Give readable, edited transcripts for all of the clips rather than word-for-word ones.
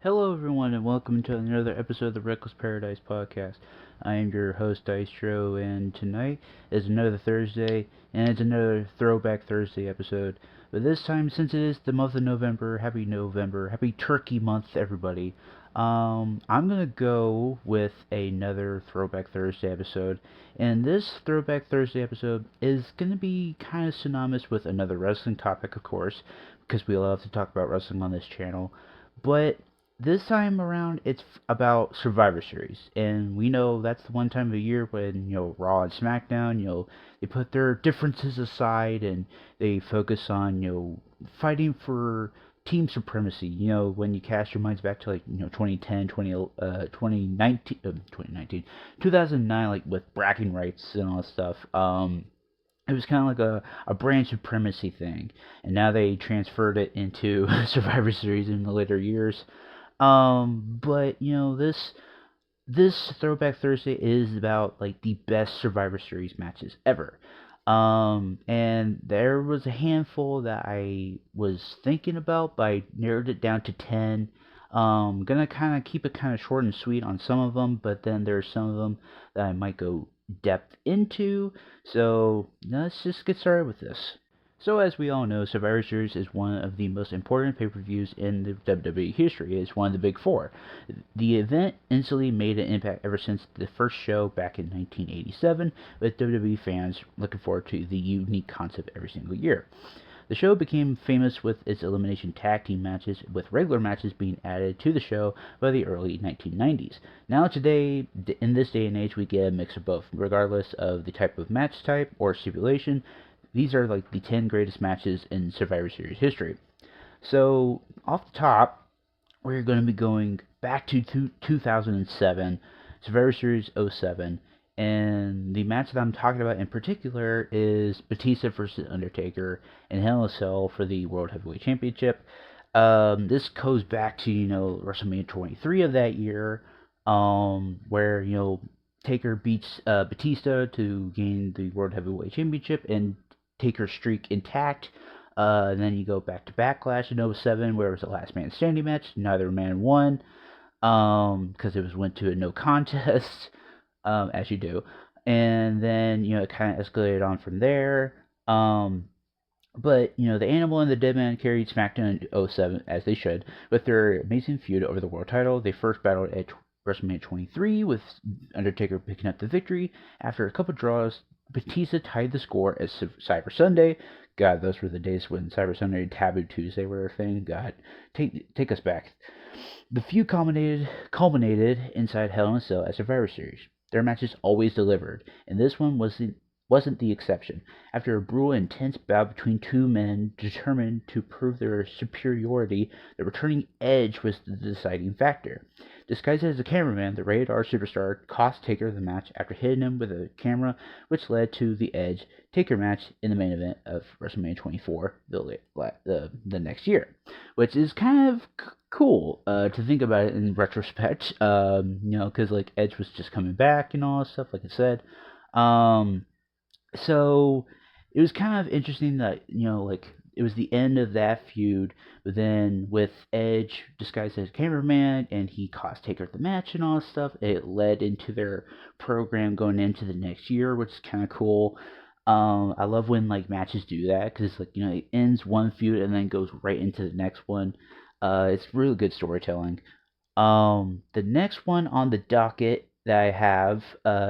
Hello, everyone, and welcome to another episode of the Reckless Paradise podcast. I am your host, Dystro, and tonight is another Thursday, and it's another Throwback Thursday episode. But this time, since it is the month of November, happy Turkey Month, everybody. I'm gonna go with another Throwback Thursday episode, and this Throwback Thursday episode is gonna be kind of synonymous with another wrestling topic, of course, because we love to talk about wrestling on this channel. But this time around, it's about Survivor Series, and we know that's the one time of the year when Raw and SmackDown, they put their differences aside and they focus on fighting for team supremacy. When you cast your minds back to 2010, 2019, 2019, 2009, like with bragging rights and all that stuff. It was kind of like a brand supremacy thing, and now they transferred it into Survivor Series in the later years. But this Throwback Thursday is about like the best Survivor Series matches ever. And there was a handful that I was thinking about, but I narrowed it down to 10. Gonna kind of keep it kind of short and sweet on some of them, but then there's some of them that I might go depth into. So let's just get started with this. So, as we all know, Survivor Series is one of the most important pay-per-views in the WWE history. It's one of the big four. The event instantly made an impact ever since the first show back in 1987, with WWE fans looking forward to the unique concept every single year. The show became famous with its elimination tag team matches, with regular matches being added to the show by the early 1990s. Now today, in this day and age, we get a mix of both. Regardless of the type of match type or stipulation, these are like the 10 greatest matches in Survivor Series history. So, off the top, we're going to be going back to 2007, Survivor Series '07, and the match that I'm talking about in particular is Batista versus Undertaker in Hell in a Cell for the World Heavyweight Championship. This goes back to, WrestleMania 23 of that year, where, Taker beats Batista to gain the World Heavyweight Championship and Taker's streak intact. And then you go back to Backlash in '07, where it was a last man standing match. Neither man won, because it went to a no contest, as you do. And then, it kind of escalated on from there. But, the Animal and the Dead Man carried SmackDown in '07, as they should, with their amazing feud over the world title. They first battled at WrestleMania 23, with Undertaker picking up the victory. After a couple draws, Batista tied the score at Cyber Sunday. God, those were the days when Cyber Sunday and Taboo Tuesday were a thing. God, take us back. The feud culminated inside Hell in a Cell at Survivor Series. Their matches always delivered, and this one wasn't the exception. After a brutal and intense bout between two men determined to prove their superiority, the returning Edge was the deciding factor. Disguised as a cameraman, the Rated R superstar cost Taker the match after hitting him with a camera, which led to the Edge Taker match in the main event of WrestleMania 24 the next year, which is kind of cool to think about it in retrospect. Because like Edge was just coming back and all that stuff, like I said. So it was kind of interesting that it was the end of that feud, but then with Edge disguised as cameraman and he cost Taker the match and all this stuff, it led into their program going into the next year, which is kind of cool. I love when like matches do that because it ends one feud and then goes right into the next one. It's really good storytelling. The next one on the docket that I have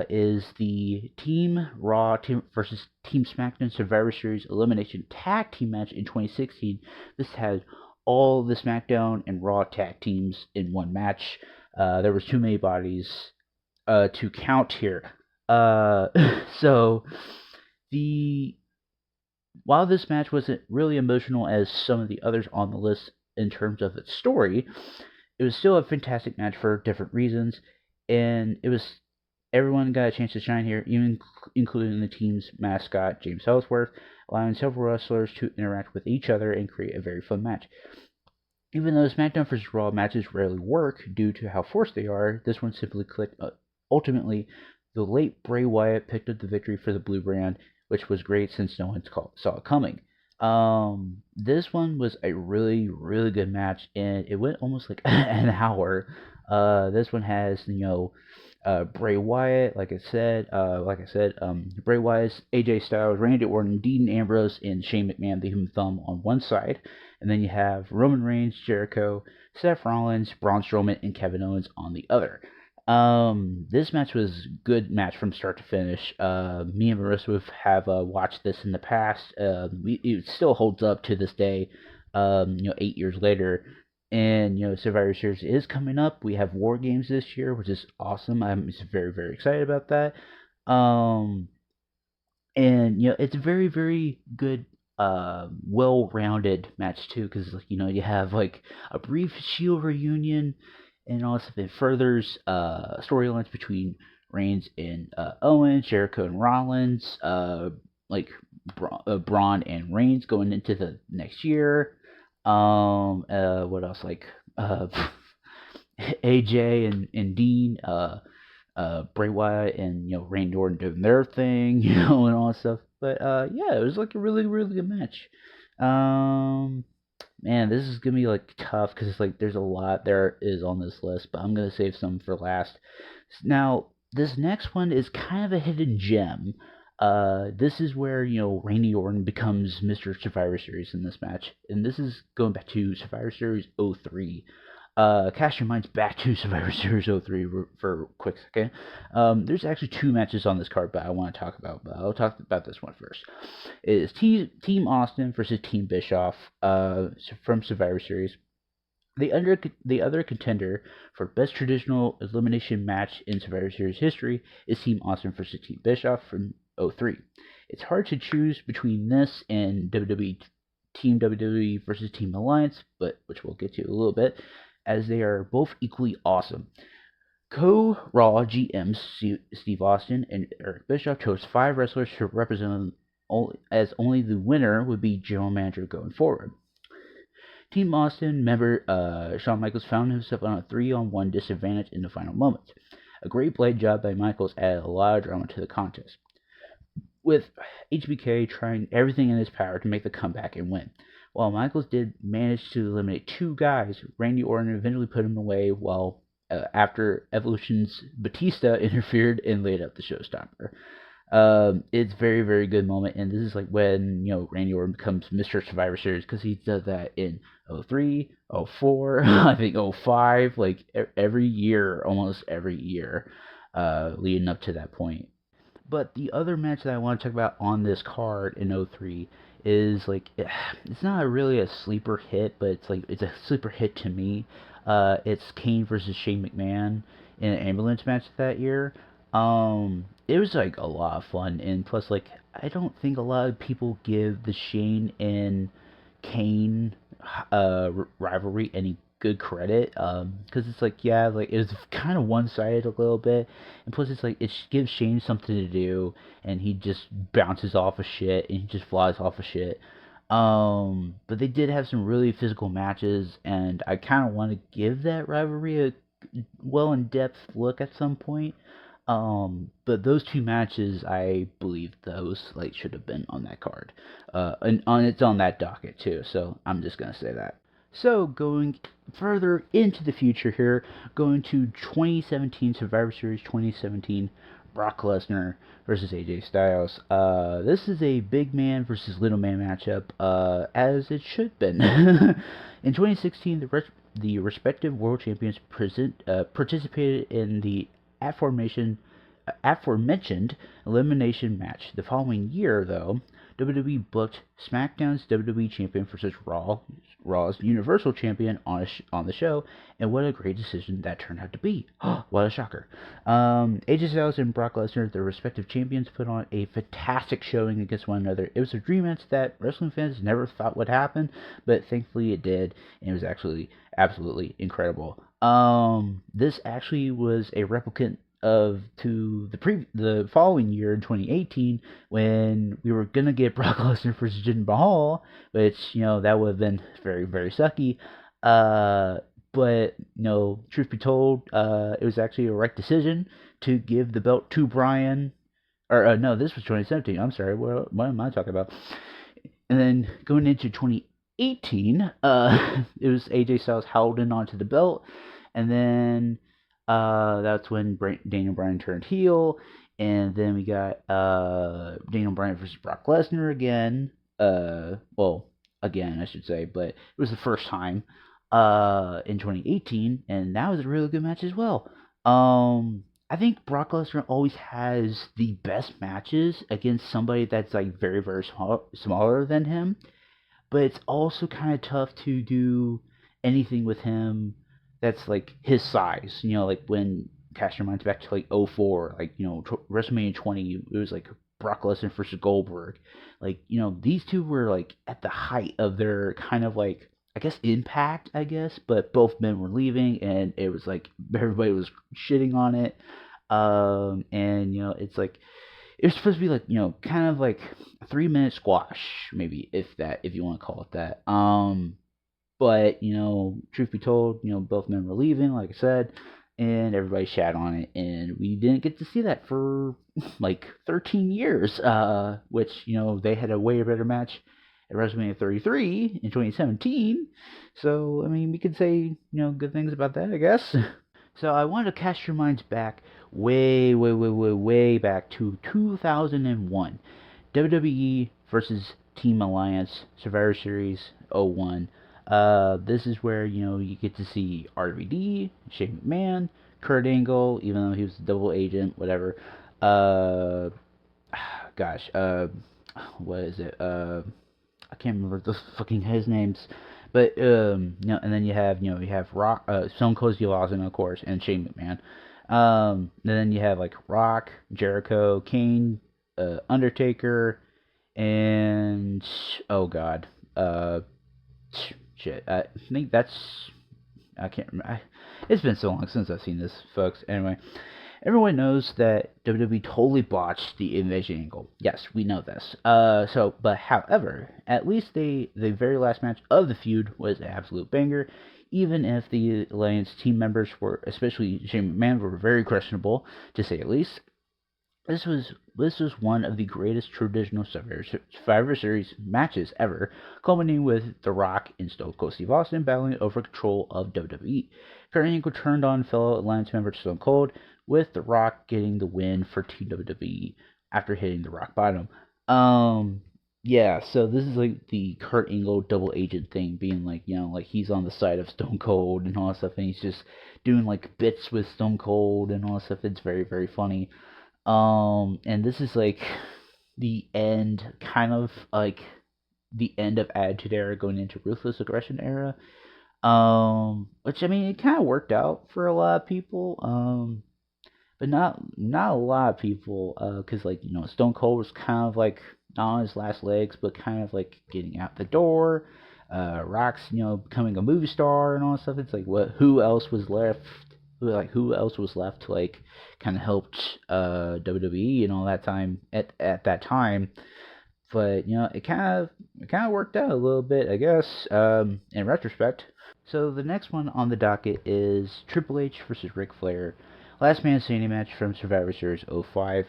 is the Team Raw versus Team SmackDown Survivor Series Elimination Tag Team match in 2016. This had all the SmackDown and Raw tag teams in one match. There was too many bodies to count here. So the while this match wasn't really emotional as some of the others on the list in terms of its story, it was still a fantastic match for different reasons, and everyone got a chance to shine here, even including the team's mascot, James Ellsworth, allowing several wrestlers to interact with each other and create a very fun match. Even though SmackDown vs. Raw matches rarely work due to how forced they are, this one simply clicked. Ultimately, the late Bray Wyatt picked up the victory for the Blue Brand, which was great since no one saw it coming. This one was a really, really good match, and it went almost like an hour. This one has, Bray Wyatt, Bray Wyatt, AJ Styles, Randy Orton, Dean Ambrose, and Shane McMahon, the Human Thumb, on one side, and then you have Roman Reigns, Jericho, Seth Rollins, Braun Strowman, and Kevin Owens on the other. This match was good match from start to finish. Me and Marissa have watched this in the past. It still holds up to this day. 8 years later, and Survivor Series is coming up. We have War Games this year, which is awesome. I'm just very, very excited about that. Um, and it's a very, very good, well-rounded match too, because you have like a brief Shield reunion, and also it furthers storylines between Reigns and Owens, Jericho and Rollins, like Braun and Reigns going into the next year. What else? Like AJ and Dean, Bray Wyatt and Randy Orton doing their thing, and all that stuff. But yeah, it was like a really, really good match. Um, Man, this is gonna be like tough because like there's a lot there is on this list, but I'm gonna save some for last. Now, this next one is kind of a hidden gem. This is where Randy Orton becomes Mr. Survivor Series in this match, and this is going back to Survivor Series '03. Cast your minds back to Survivor Series '03 for a quick second. There's actually two matches on this card, but I want to talk about. But I'll talk about this one first. It is Team Austin versus Team Bischoff from Survivor Series. The other contender for best traditional elimination match in Survivor Series history is Team Austin versus Team Bischoff from '03. It's hard to choose between this and Team WWE versus Team Alliance, but which we'll get to a little bit, as they are both equally awesome. Co-Raw GMs Steve Austin and Eric Bischoff chose 5 wrestlers to represent them, as only the winner would be general manager going forward. Team Austin member Shawn Michaels found himself on a 3-on-1 disadvantage in the final moments. A great blade job by Michaels added a lot of drama to the contest, with HBK trying everything in his power to make the comeback and win. While Michaels did manage to eliminate 2 guys, Randy Orton eventually put him away while after Evolution's Batista interfered and laid out the showstopper. It's very, very good moment, and this is like when Randy Orton becomes Mr. Survivor Series, because he does that in '03, '04, I think '05, like every year, almost every year, leading up to that point. But the other match that I want to talk about on this card in '03 is like it's not really a sleeper hit, but it's a sleeper hit to me. It's Kane versus Shane McMahon in an ambulance match that year. It was like a lot of fun, and plus like I don't think a lot of people give the Shane and Kane rivalry any good credit, because it's like, yeah, like it was kind of one-sided a little bit, and plus it's like it gives Shane something to do, and he just bounces off of shit and he just flies off of shit. But they did have some really physical matches, and I kind of want to give that rivalry a well in-depth look at some point. But those two matches, I believe those like should have been on that card. And it's on that docket too. So I'm just gonna say that. So going further into the future here, going to 2017 Survivor Series 2017, Brock Lesnar versus AJ Styles. This is a big man versus little man matchup, as it should have been. In 2016, the respective world champions participated in the aforementioned elimination match. The following year, though, WWE booked SmackDown's WWE Champion versus Raw's Universal Champion on the show, and what a great decision that turned out to be. What a shocker. AJ Styles and Brock Lesnar, their respective champions, put on a fantastic showing against one another. It was a dream match that wrestling fans never thought would happen, but thankfully it did, and it was actually absolutely incredible. This actually was a replicant of to the following year in 2018, when we were gonna get Brock Lesnar versus Jinder Mahal, which that would have been very, very sucky. But truth be told, it was actually a right decision to give the belt to Bryan. Or no, this was 2017. I'm sorry. What am I talking about? And then going into 2018, it was AJ Styles holding onto the belt, and then that's when Daniel Bryan turned heel, and then we got Daniel Bryan versus Brock Lesnar again. Well, again I should say, but it was the first time in 2018, and that was a really good match as well. I think Brock Lesnar always has the best matches against somebody that's like very, very smaller than him. But it's also kind of tough to do anything with him that's like his size. Like when cast your minds back to like '04, like WrestleMania 20, it was like Brock Lesnar versus Goldberg. Like these two were like at the height of their kind of like I guess impact, I guess, but both men were leaving, and it was like everybody was shitting on it. And it's like it was supposed to be like kind of like a 3 minute squash, maybe if you want to call it that. But truth be told, both men were leaving, like I said, and everybody shat on it, and we didn't get to see that for like 13 years. Which they had a way better match at WrestleMania 33 in 2017. So I mean, we could say good things about that, I guess. So I wanted to cast your minds back way, way, way, way, way back to 2001. WWE versus Team Alliance Survivor Series '01. This is where you get to see RVD, Shane McMahon, Kurt Angle, even though he was a double agent, whatever. Uh, gosh, what is it? I can't remember the fucking his names. But and then you have Rock, Stone Cold Steve Austin, of course, and Shane McMahon. And then you have like Rock, Jericho, Kane, Undertaker, and oh god, shit. I think that's I can't remember. It's been so long since I've seen this, folks. Anyway, everyone knows that WWE totally botched the invasion angle. Yes, we know this. But however, at least the very last match of the feud was an absolute banger. Even if the Alliance team members were, especially Shane McMahon, were very questionable, to say the least. This was one of the greatest traditional Survivor Series matches ever, culminating with The Rock and Stone Cold Steve Austin battling over control of WWE. Kurt Angle turned on fellow Alliance member Stone Cold, with The Rock getting the win for Team WWE after hitting the rock bottom. Yeah, so this is like the Kurt Angle double agent thing, being like, like he's on the side of Stone Cold and all that stuff, and he's just doing like bits with Stone Cold and all that stuff. It's very, very funny. And this is like the end, kind of like the end of Attitude Era going into Ruthless Aggression Era. Which I mean, it kind of worked out for a lot of people. But not a lot of people. Cause like Stone Cold was kind of like not on his last legs, but kind of like getting out the door. Rock's becoming a movie star and all that stuff. It's like who else was left? Who else was left to like kind of help WWE and all that time at that time. But it kind of worked out a little bit, I guess, in retrospect. So the next one on the docket is Triple H versus Ric Flair. Last Man Standing match from Survivor Series '05.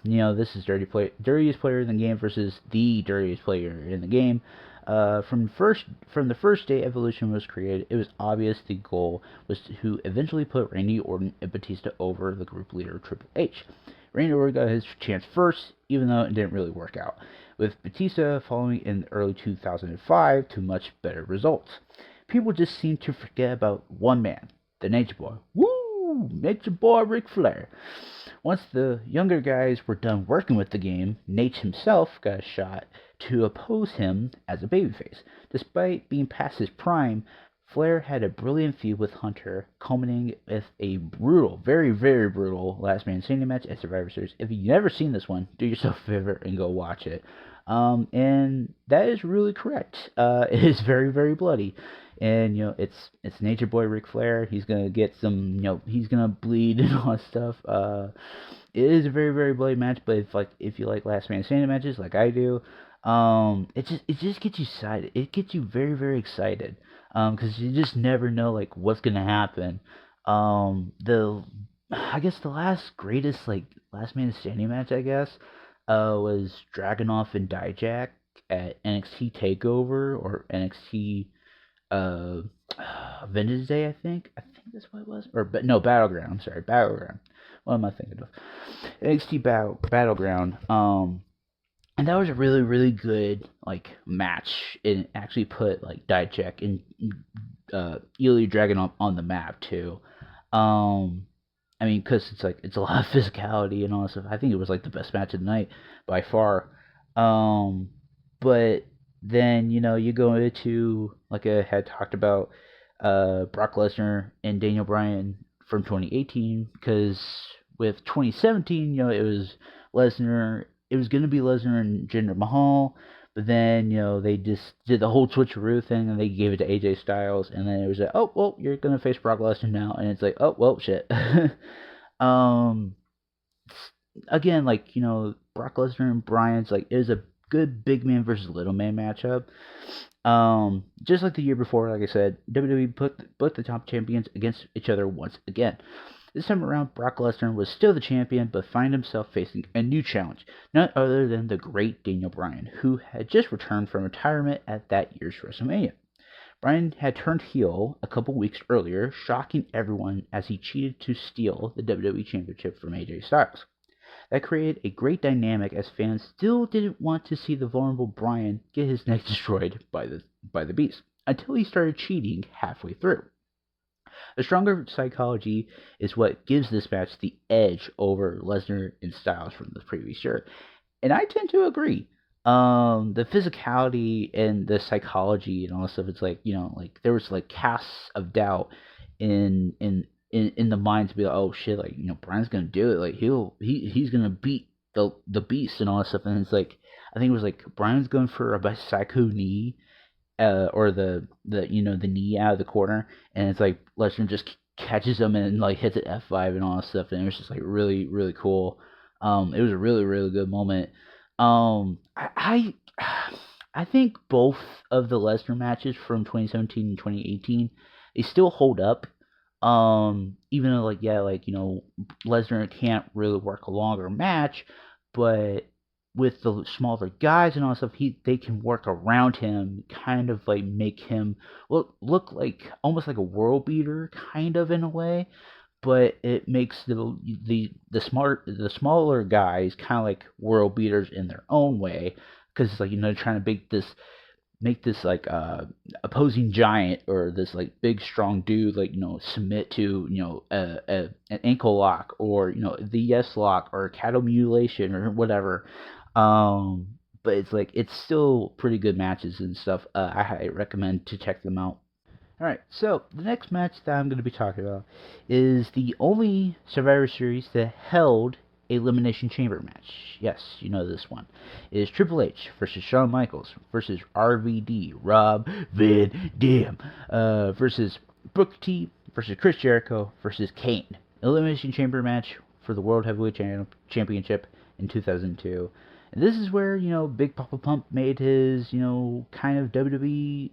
This is dirtiest player in the game versus the dirtiest player in the game. From the first day Evolution was created, it was obvious the goal was to eventually put Randy Orton and Batista over the group leader Triple H. Randy Orton got his chance first, even though it didn't really work out, with Batista following in early 2005 to much better results. People just seem to forget about one man, the Nature Boy. Woo! Nature Boy Ric Flair. Once the younger guys were done working with the game, Nate himself got a shot to oppose him as a babyface. Despite being past his prime, Flair had a brilliant feud with Hunter, culminating with a brutal, very, very brutal Last Man Standing match at Survivor Series. If you've never seen this one, do yourself a favor and go watch it. And that is really correct. It is very, very bloody. And it's Nature Boy Ric Flair. He's gonna get some, he's gonna bleed and all that stuff. It is a very, very bloody match. But if you like Last Man Standing matches like I do, it just gets you excited. It gets you very, very excited. Because you just never know like what's gonna happen. I guess the greatest Last Man Standing match, I guess, was Dragunov and Dijak. at NXT Takeover or NXT uh Vintage Day, I think. I think that's what it was. Or but no, Battleground. I'm sorry, Battleground. What am I thinking of? NXT Battleground. And that was a really really good like match. It actually put like Dijak and Ilya Dragon on the map too. Um, I mean, because it's like it's a lot of physicality and all that stuff. I think it was like the best match of the night by far. Um, but then you go into like I had talked about Brock Lesnar and Daniel Bryan from 2018 because with 2017 it was Lesnar. It was gonna be Lesnar and Jinder Mahal. But then, they just did the whole switcheroo thing and they gave it to AJ Styles. And then it was like, oh, well, you're going to face Brock Lesnar now. And it's like, oh, well, shit. um, Again, like, Brock Lesnar and Bryan's, like, it was a good big man versus little man matchup. Just like the year before, like I said, WWE put both the top champions against each other once again. This time around, Brock Lesnar was still the champion, but found himself facing a new challenge, none other than the great Daniel Bryan, who had just returned from retirement at that year's WrestleMania. Bryan had turned heel a couple weeks earlier, shocking everyone as he cheated to steal the WWE Championship from AJ Styles. That created a great dynamic as fans still didn't want to see the vulnerable Bryan get his neck destroyed by the Beast, until he started cheating halfway through. The stronger psychology is what gives this match the edge over Lesnar and Styles from the previous year. And I tend to agree. The physicality and the psychology and all this stuff, it's like, like there was like casts of doubt in the mind to be like, oh shit, like, Bryan's gonna do it, like he's gonna beat the Beast and all that stuff. And it's like, I think it was like Bryan's going for a psycho knee, or the knee out of the corner, and it's like Lesnar just catches him and like hits an F5 and all that stuff, and it was just like really really cool. It was a really really good moment. I think both of the Lesnar matches from 2017 and 2018 they still hold up. Even though Lesnar can't really work a longer match, but with the smaller guys and all that stuff, they can work around him, kind of like make him look like almost like a world beater, kind of in a way. But it makes the smaller guys kind of like world beaters in their own way, because it's like trying to make this like opposing giant or this like big strong dude like submit to an ankle lock or the yes lock or cattle mutilation or whatever. But it's like it's still pretty good matches and stuff. I recommend to check them out. Alright, so the next match that I'm going to be talking about is the only Survivor Series that held a Elimination Chamber match. Yes, you know this one. It is Triple H versus Shawn Michaels versus RVD, Rob Van Dam, versus Booker T versus Chris Jericho versus Kane. Elimination Chamber match for the World Heavyweight Championship in 2002. And this is where, Big Papa Pump made his, kind of WWE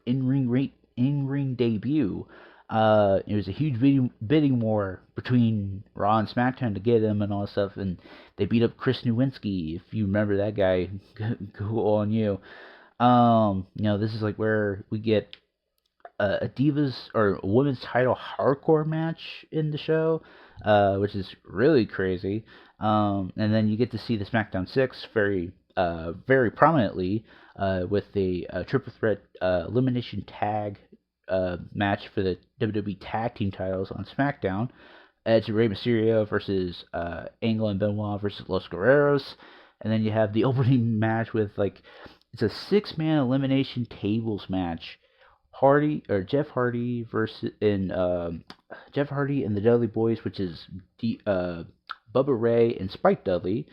in-ring debut. It was a huge bidding war between Raw and SmackDown to get him and all that stuff, and they beat up Chris Nowinski. If you remember that guy, cool on you. This is like where we get a Divas or a women's title hardcore match in the show, which is really crazy. And then you get to see the SmackDown 6 very prominently with the triple threat elimination tag match for the WWE Tag Team titles on SmackDown. It's Rey Mysterio versus Angle and Benoit versus Los Guerreros. And then you have the opening match with it's a 6-man elimination tables match. Jeff Hardy Jeff Hardy and the Dudley Boys, which is Bubba Ray and Spike Dudley,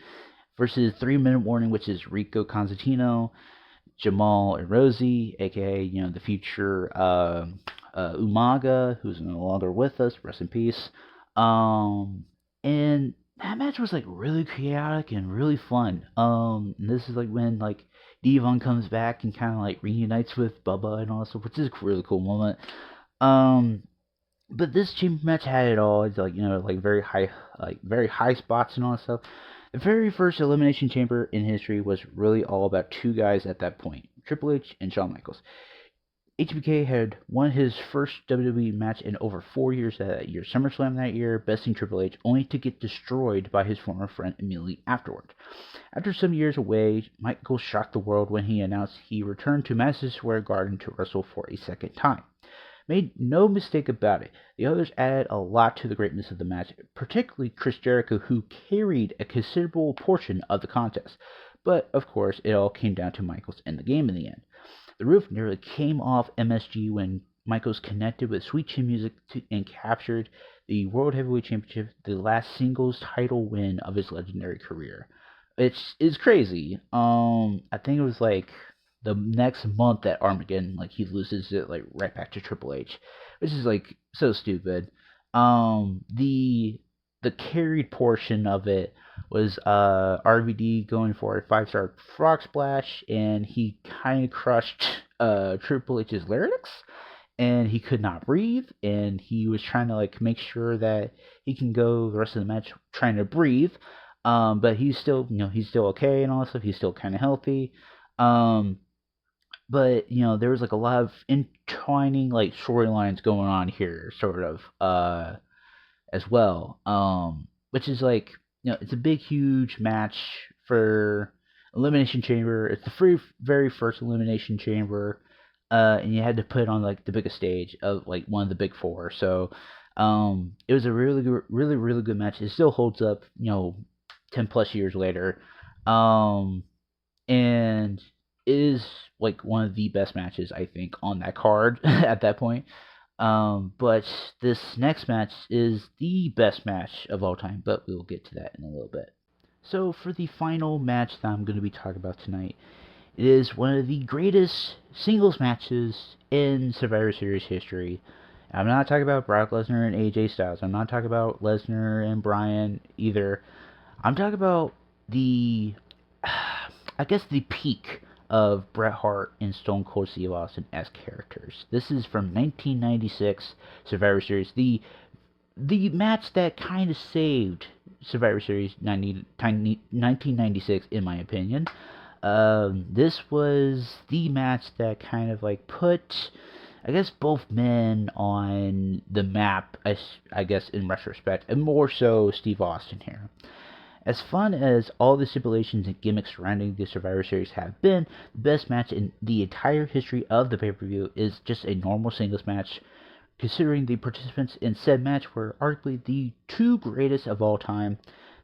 versus 3 Minute Warning, which is Rico Constantino, Jamal and Rosie, aka the future Umaga, who's no longer with us, rest in peace. And that match was really chaotic and really fun. And this is when Devon comes back and kind of reunites with Bubba and all that stuff, which is a really cool moment. But this chamber match had it all. It's very high spots and all that stuff. The very first Elimination Chamber in history was really all about two guys at that point, Triple H and Shawn Michaels. HBK had won his first WWE match in over 4 years that year, SummerSlam that year, besting Triple H, only to get destroyed by his former friend immediately afterward. After some years away, Michaels shocked the world when he announced he returned to Madison Square Garden to wrestle for a second time. Made no mistake about it, the others added a lot to the greatness of the match, particularly Chris Jericho, who carried a considerable portion of the contest. But, of course, it all came down to Michaels and the game in the end. The roof nearly came off MSG when Michaels connected with Sweet Chin Music and captured the World Heavyweight Championship, the last singles title win of his legendary career. It's crazy. I think it was like the next month at Armageddon, like he loses it like right back to Triple H, which is like so stupid. The carried portion of it was RVD going for a 5-star frog splash, and he kind of crushed Triple H's larynx, and he could not breathe, and he was trying to like make sure that he can go the rest of the match trying to breathe. But he's still, he's still okay and all that stuff. He's still kind of healthy. But there was like a lot of entwining like storylines going on here, sort of, as well. Which is like, it's a big, huge match for Elimination Chamber. It's the very first Elimination Chamber, and you had to put it on like the biggest stage of like one of the big four. So, it was a really good, really good match. It still holds up, 10 plus years later. And it is like one of the best matches, I think, on that card at that point. But this next match is the best match of all time, but we will get to that in a little bit. So for the final match that I'm going to be talking about tonight, it is one of the greatest singles matches in Survivor Series history. I'm not talking about Brock Lesnar and AJ Styles. I'm not talking about Lesnar and Bryan either. I'm talking about the peak of Bret Hart and Stone Cold Steve Austin as characters. This is from 1996 Survivor Series, the match that kind of saved Survivor Series 1996, in my opinion. This was the match that kind of like put, I guess, both men on the map, I guess, in retrospect, and more so Steve Austin here. As fun as all the stipulations and gimmicks surrounding the Survivor Series have been, the best match in the entire history of the pay-per-view is just a normal singles match, considering the participants in said match were arguably the two greatest of all time.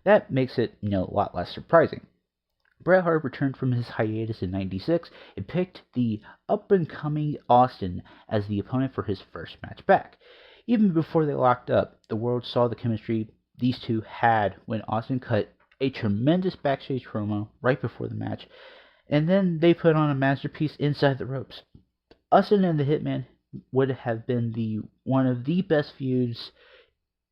That makes it, a lot less surprising. Bret Hart returned from his hiatus in '96 and picked the up-and-coming Austin as the opponent for his first match back. Even before they locked up, the world saw the chemistry these two had when Austin cut a tremendous backstage promo right before the match, and then they put on a masterpiece inside the ropes. Austin and the Hitman would have been one of the best feuds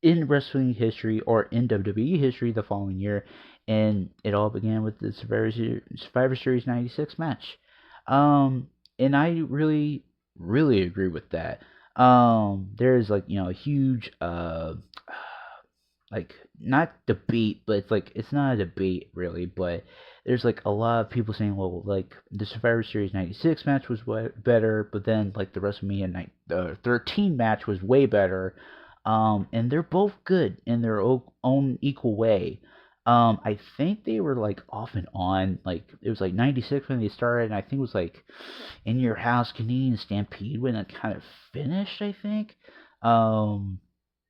in wrestling history or in WWE history the following year, and it all began with the Survivor Series 96 match. And I really, really agree with that. There's like, a huge like, not debate, but it's like, it's not a debate really, but there's like a lot of people saying, well, like the Survivor Series 96 match was better, but then like the WrestleMania 13 match was way better. And they're both good in their own equal way. I think they were like off and on, like it was like 96 when they started, and I think it was like In Your House, Canadian Stampede when it kind of finished, I think.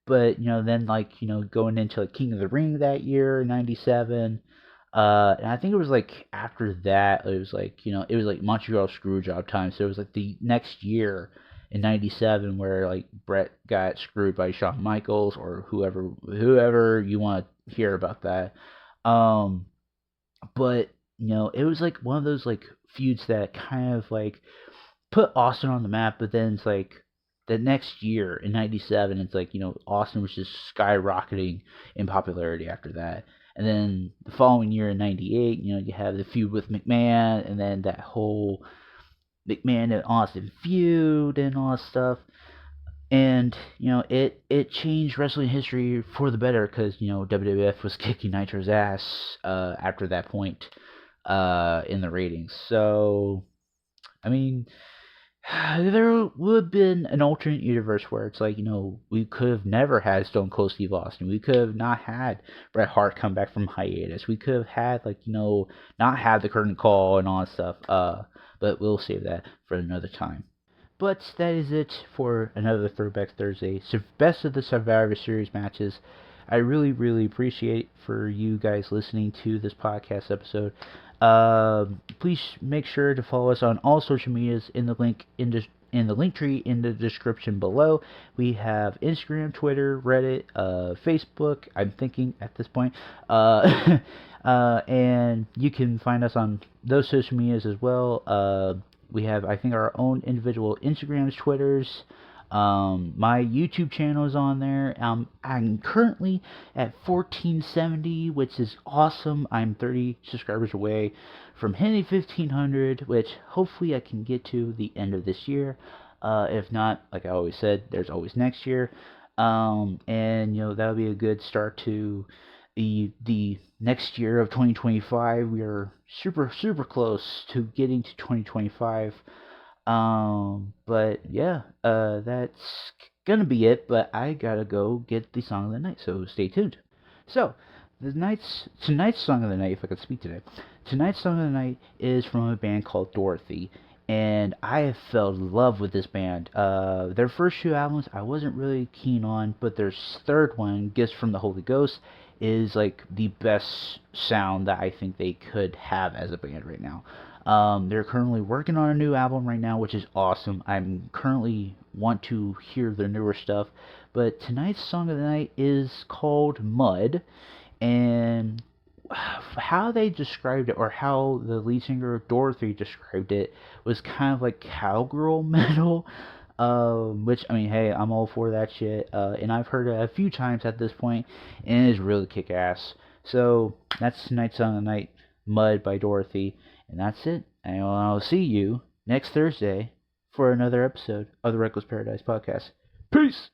But then like going into like King of the Ring that year, '97. And I think it was like after that, it was like it was like Montreal Screwjob time. So it was like the next year in '97 where like Brett got screwed by Shawn Michaels or whoever you want to hear about that. But it was like one of those like feuds that kind of like put Austin on the map, but then it's like the next year in '97, it's like Austin was just skyrocketing in popularity after that. And then the following year in '98, you have the feud with McMahon, and then that whole McMahon and Austin feud and all that stuff. And it changed wrestling history for the better because WWF was kicking Nitro's ass after that point in the ratings. So I mean, there would have been an alternate universe where it's like, we could have never had Stone Cold Steve Austin. We could have not had Bret Hart come back from hiatus. We could have had, like, not had the curtain call and all that stuff. But we'll save that for another time. But that is it for another Throwback Thursday. So best of the Survivor Series matches. I really, really appreciate for you guys listening to this podcast episode. Please make sure to follow us on all social medias in the link tree in the description below. We have Instagram, Twitter, Reddit, Facebook. I'm thinking at this point, and you can find us on those social medias as well. We have, I think, our own individual Instagrams, Twitters. My YouTube channel is on there. I'm currently at 1470, which is awesome. I'm 30 subscribers away from hitting 1500, which hopefully I can get to the end of this year. If not, like I always said, there's always next year. And that'll be a good start to the next year of 2025. We are super close to getting to 2025. But yeah, that's gonna be it. But I gotta go get the song of the night, so stay tuned. So, tonight's song of the night, if I could speak today, tonight's song of the night is from a band called Dorothy, and I have fell in love with this band. Their first two albums I wasn't really keen on, but their third one, Gifts from the Holy Ghost, is like the best sound that I think they could have as a band right now. They're currently working on a new album right now, which is awesome. I'm currently want to hear their newer stuff, but tonight's song of the night is called Mud, and how they described it, or how the lead singer Dorothy described it, was kind of like cowgirl metal. Which, I mean, hey, I'm all for that shit. And I've heard it a few times at this point, and it is really kick ass. So that's tonight's song of the night, Mud by Dorothy, and that's it. And I'll see you next Thursday for another episode of the Reckless Paradise Podcast. Peace.